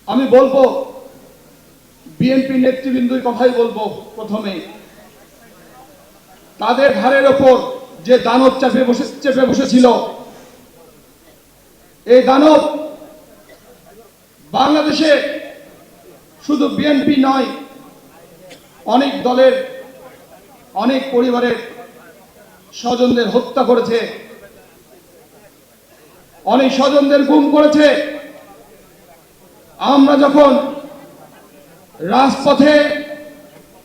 আমি বলবো বিএনপি নেতৃবৃন্দর কথাই বলবো। প্রথমে তাদের ঘাড়ের ওপর যে দানব চেপে বসেছিল, এই দানব বাংলাদেশে শুধু বিএনপি নয়, অনেক দলের অনেক পরিবারের স্বজনদের হত্যা করেছে, অনেক স্বজনদের গুম করেছে। আমরা যখন রাজপথে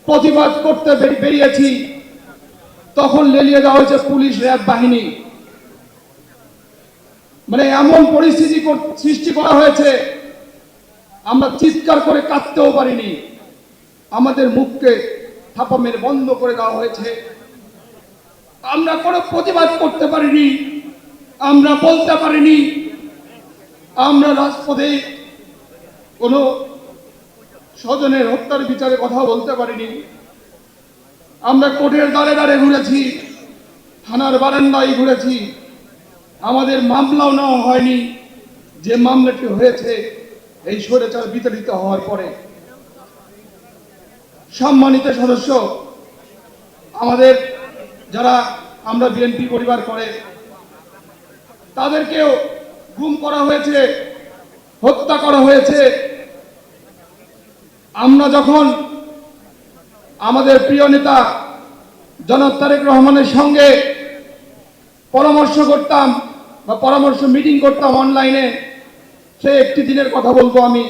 প্রতিবাদ করতে বেরিয়েছি, তখন লেলিয়ে দেওয়া হয়েছে পুলিশ র্যাব বাহিনী। মানে এমন পরিস্থিতি সৃষ্টি করা হয়েছে, আমরা চিৎকার করে কাঁদতেও পারিনি। আমাদের মুখকে থাপা মেরে বন্ধ করে দেওয়া হয়েছে। আমরা কোনো প্রতিবাদ করতে পারিনি, আমরা বলতে পারিনি, আমরা রাজপথে কোনো স্বজনের হত্যার বিচারে কথা বলতে পারিনি। আমরা কোর্টের দ্বারে দ্বারে ঘুরেছি, থানার বারান্দায় ঘুরেছি। আমাদের মামলাও নেওয়া হয়নি, যে মামলাটি হয়েছে এই স্বৈরাচার বিতাড়িত হওয়ার পরে। সম্মানিত সদস্য, আমাদের যারা আমরা বিএনপি পরিবার করে, তাদেরকেও গুম করা হয়েছে, হত্যা করা হয়েছে। আমরা যখন আমাদের প্রিয় নেতা জনাব তারেক রহমানের সঙ্গে পরামর্শ করতাম বা পরামর্শ মিটিং করতাম অনলাইনে, সে একটি দিনের কথা বলবো আমি।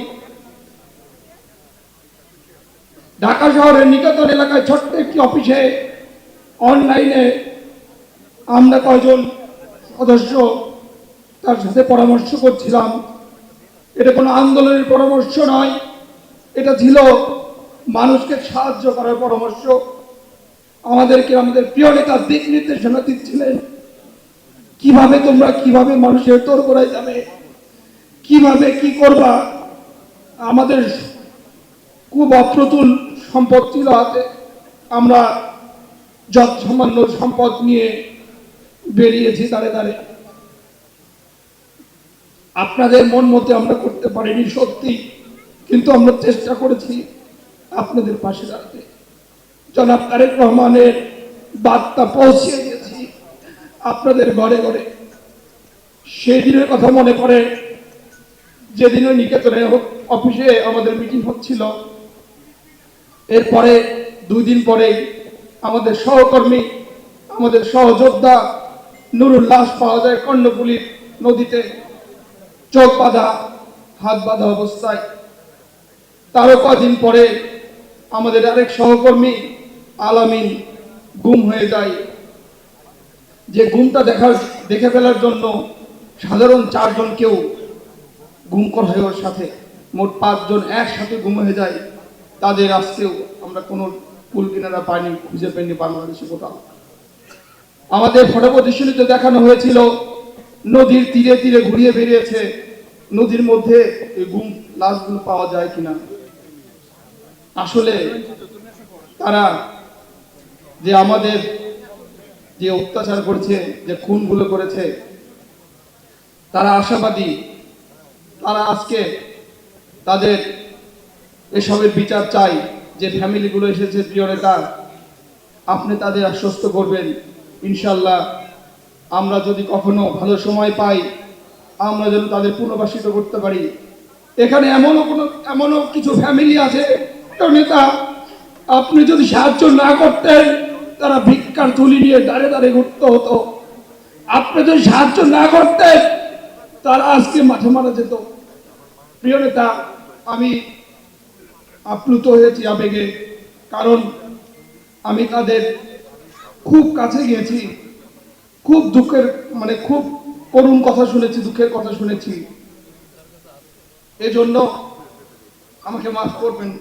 ঢাকা শহরের নিকেতন এলাকায় ছোট্ট একটি অফিসে অনলাইনে আমরা কয়জন সদস্য তার সাথে পরামর্শ করছিলাম। এটা কোনো আন্দোলনের পরামর্শ নয়, এটা ছিল মানুষকে সাহায্য করার পরামর্শ। আমাদেরকে আমাদের প্রিয় নেতা দিক নির্দেশনা দিচ্ছিলেন, কিভাবে মানুষের তোর করায় যাবে, কিভাবে কি করবা। আমাদের খুব অপ্রতুল সম্পদ ছিল হাতে, আমরা যত সামান্য সম্পদ নিয়ে বেরিয়েছি দাঁড়ে দাঁড়ে। আপনাদের মন মতে আমরা করতে পারিনি সত্যি, কিন্তু আমরা চেষ্টা করেছি আপনাদের পাশে দাঁড়াতে। জনাব তারেক রহমানের বার্তা পৌঁছে দিয়েছি আপনাদের ঘরে ঘরে। সেই দিনের কথা মনে পড়ে, যেদিন ওই নিকেতনের অফিসে আমাদের মিটিং হচ্ছিল। এরপরে 2 দিন পরেই আমাদের সহকর্মী, আমাদের সহযোদ্ধা নুরুল লাশ পাওয়া যায় কর্ণফুলী নদীতে, চোখ বাঁধা, হাত বাঁধা অবস্থায়। তারও কদিন পরে আমাদের আরেক সহকর্মী আলামিন গুম হয়ে যায়। যে গুমটা দেখে ফেলার জন্য সাধারণ 4 জনকেও গুম করা হয়, ওর সাথে মোট 5 জন একসাথে গুম হয়ে যায়। তাদের আজকেও আমরা কোনো কুল কিনারা পাইনি, খুঁজে পাইনি বাংলাদেশে কোথাও। আমাদের ফটো প্রদর্শনীতে দেখানো হয়েছিল নদীর তীরে তীরে ঘুরিয়ে বেরিয়েছে, নদীর মধ্যে এই গুম লাশগুলো পাওয়া যায় কিনা। আসলে তারা যে আমাদের যে অত্যাচার করেছে, যে খুনগুলো করেছে, তারা আশাবাদী, তারা আজকে তাদের এসবের বিচার চাই। যে ফ্যামিলিগুলো এসেছে প্রিয় নেতা, আপনি তাদের আশ্বস্ত করবেন ইনশাল্লাহ। আমরা যদি কখনো ভালো সময় পাই, আমরা যেন তাদের পুনর্বাসিত করতে পারি। এখানে এমনও কিছু ফ্যামিলি আছে নেতা, আপনি যদি সাহায্য না করতেন, তারা ভিক্ষার থলি নিয়ে দাঁড়ে দাঁড়ে ঘুরতে হতো। আপনি যদি সাহায্য না করতেন, তারা আজকে মাঠে মারা যেত। প্রিয় নেতা, আমি আপ্লুত হয়েছি আবেগে, কারণ আমি তাদের খুব কাছে গিয়েছি, খুব দুঃখের খুব করুণ কথা শুনেছি, দুঃখের কথা শুনেছি। এজন্য আমাকে মাফ করবেন।